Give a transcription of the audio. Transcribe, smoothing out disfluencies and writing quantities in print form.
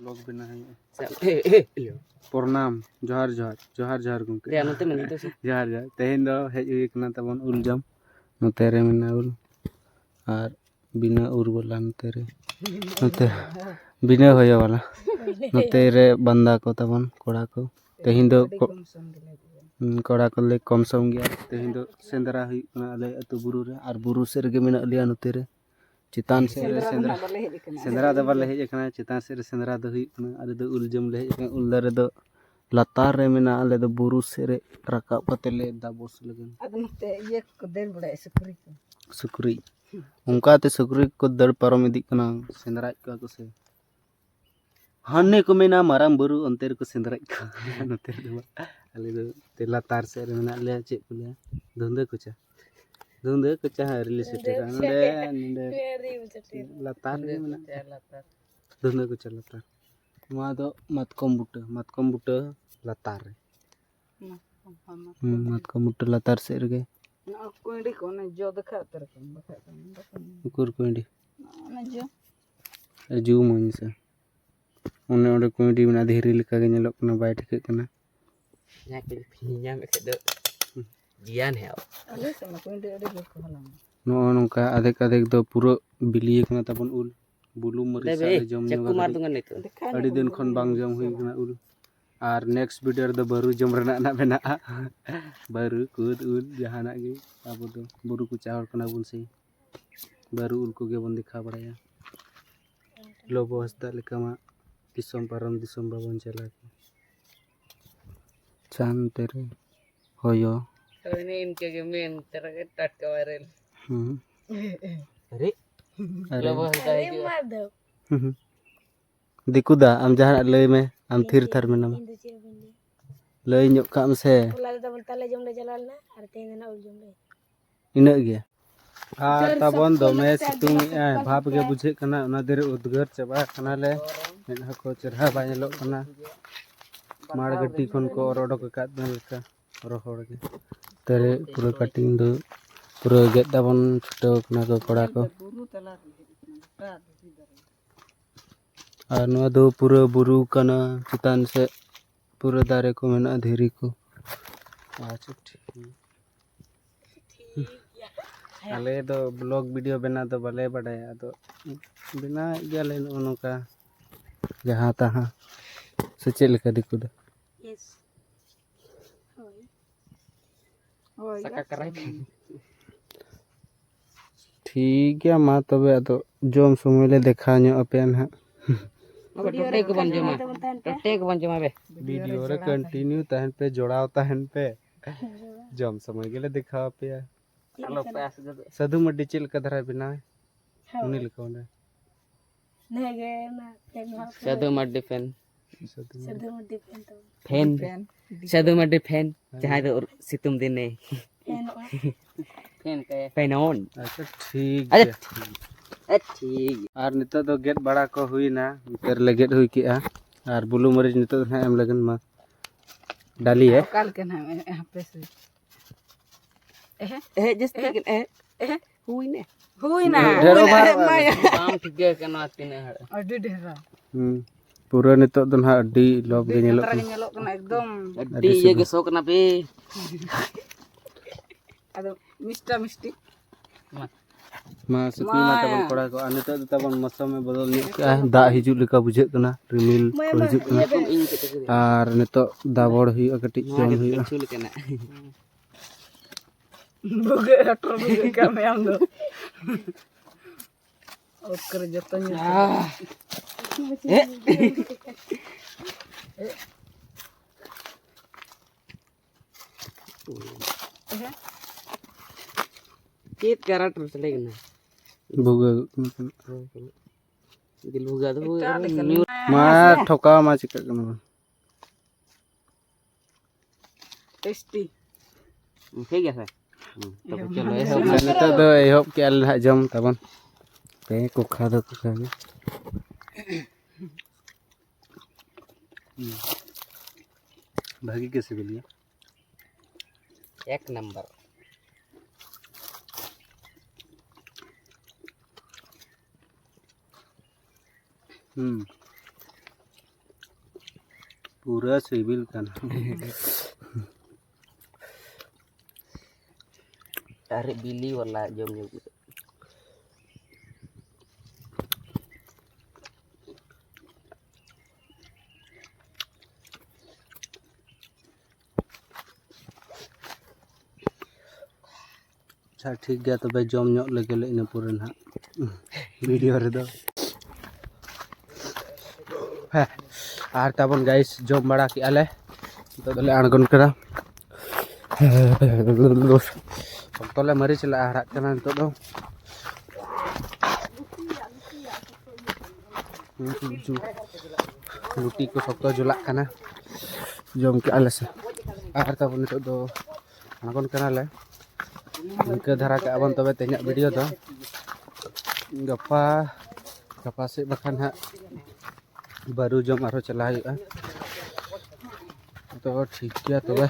Blog बना है प्रणाम जोहार जोहार जोहार जोहार गंके जोहार जोहार तेहन दो हेज हुई कना तबन उल जम नोते रे मेना उल और बिना उर वाला नोते रे नोते बिना होया वाला नोते रे बंदा को तबन कोड़ा को तेहन दो कोड़ा को ले कम सम गया तेहन दो सेंदरा हुई कना अले अतु बुरु रे और बुरु से रे मेना लिया नोते रे चितान से सेंदरा सेंदरा दो बाले हेज कना चितान से सेंदरा दो हुई कना अले दो उल जम ले हेज कना उल दारे दो लातार रे मेना अले दो बुरु से रे रकाब कते ले दाबोस लगन अद नते ये को देर बड़ा सुकरी को सुकरी उनका ते सुकरी को दर परम इदी कना सेंदरा को से हाने को मेना माराम बुरु अंतेर को सेंदरा को नते दो अले दो ते लातार से रे मेना ले चे को ले धुंदे कुचा रिलीज नंदे लातार रे मेना धुंदे कुचा लातार मा दो मतकम बुटा लातार रे मतकम बुटा लातार से रे ना कोइडी को ना जो देखा तर को बखा कुकुर कोइडी ना जो जू मन से उन्ने ओडे कोइडी मेना धीरे लेका गे नेलोक कना बाय ठिक कना या के फिनिया में के दो जियान है अले सम कोइडी अडे को हला नो नोका आधेक दो पूरा बिली कना तबन उल बुलू मरी सारे जम चक्कू मार दूंगा नहीं तो अड़ी दिन खन बांग जम हुई कना उल और नेक्स्ट वीडियो रे दो बरु जम रेना ना बेना बरु कूद उल जहाना गे अब दो बुरु को चाहर कना बुन से बरु उल को गे बन दिखा बड़ाया लोबो हस्ता लेका मा दिसम परम दिसम बाबन चला चांद तेरे होयो तो ini इनके के मेन तरह के टटका वायरल अरे लोबो हस्ता है दिकुदा आम जहां लय में आम थिर थर में नाम लय ᱧᱚᱜ काम से इना गे आ तबन दमे सितुंग ए भाप गे बुझे कना ओना देर उद्गार चबा कना ले मेना को चरहा बा नेलो कना माड़ गट्टी खन को रोडो का का रोहड़ गे तेरे पूरा कटिंग दो पूरा गेट दाबन छुटो कना को कोड़ा को और नवा दो पूरा बुरु कना चितान से पूरा दारे को मेना धीरी को अच्छा ठीक अले दो ब्लॉग वीडियो बना तो भले बड़ाया तो बिना गले नोका जहाँ तहाँ से चेक लेका दिकु दो यस होय सका कराई ठीक है मा तबे तो जोम समय ले देखा ᱧᱚᱜ अपेन हा अब टोटे को बन जमा बे वीडियो रे कंटिन्यू तहन पे जोड़ाव तहन पे जोम समय गेले दिखा पे हेलो पैस दे साधु मड्डी चिल का धरा बिना उनी लिखो ने नहीं गे ना साधु मड्डी फैन सदु मड्डी फैन तो फैन साधु मड्डी फैन जहां दो सितुम दिन ने फैन के फैन ऑन अच्छा ठीक है ठीक और नितो दो गेट बड़ा को हुई ना तेर ले गेट हुई किया और बुलू मरीच नितो ना एम लगन मा डाली है काल के ना यहां पे से जस्ट हुई ना काम ठीक है कना तिने अडी ढेरा पूरा नितो दो ना अड्डी लोग गे नेलो कना एकदम अड्डी ये के शौक ना पे अदो मिष्टा मिष्टी मा सुकुई मा तबन कोड़ा को नितो तबन मौसम में बदल ने क्या दा हिजु लेका बुझे कना रिमिल को हिजु कना और नितो दाबड़ हुई कटी जम हुई छुल के ना बुगे हटर बुगे का में हम दो ओकर जतन केत कैरेक्टर चलेगा ना बुगे दिल बुगा दो मा ठोका मा चिका कना टेस्टी ठीक है सर तो चलो नितो दो एहब के अल जम तबन पे को खा दो को खा भागी कैसे बोलिए एक नंबर पूरा CIBIL kan. Tarik bili wala jom juga. अच्छा ठीक गया तो भाई जम ᱧᱚᱜ ᱞᱮᱜᱮ ᱞᱮ ᱤᱱᱟᱹ ᱯᱚᱨᱮ ᱱᱟᱦᱟᱜ वीडियो ᱨᱮᱫᱚ ᱟᱨ ᱛᱟᱵᱚᱱ गाइस जम बड़ा के आले तो ले आᱬᱜᱚᱱ करा तो ले मरीच ले आड़ाग कना तो दो लुटी को सख्तो जुलाग कना जम के आले से आर तब नितो दो आᱬगᱚᱱ कना ले इनके धारा के आबन तबे तेना वीडियो दो गपा से बखान हा बारू जम आरो चला हुआ तो ठीक है तबे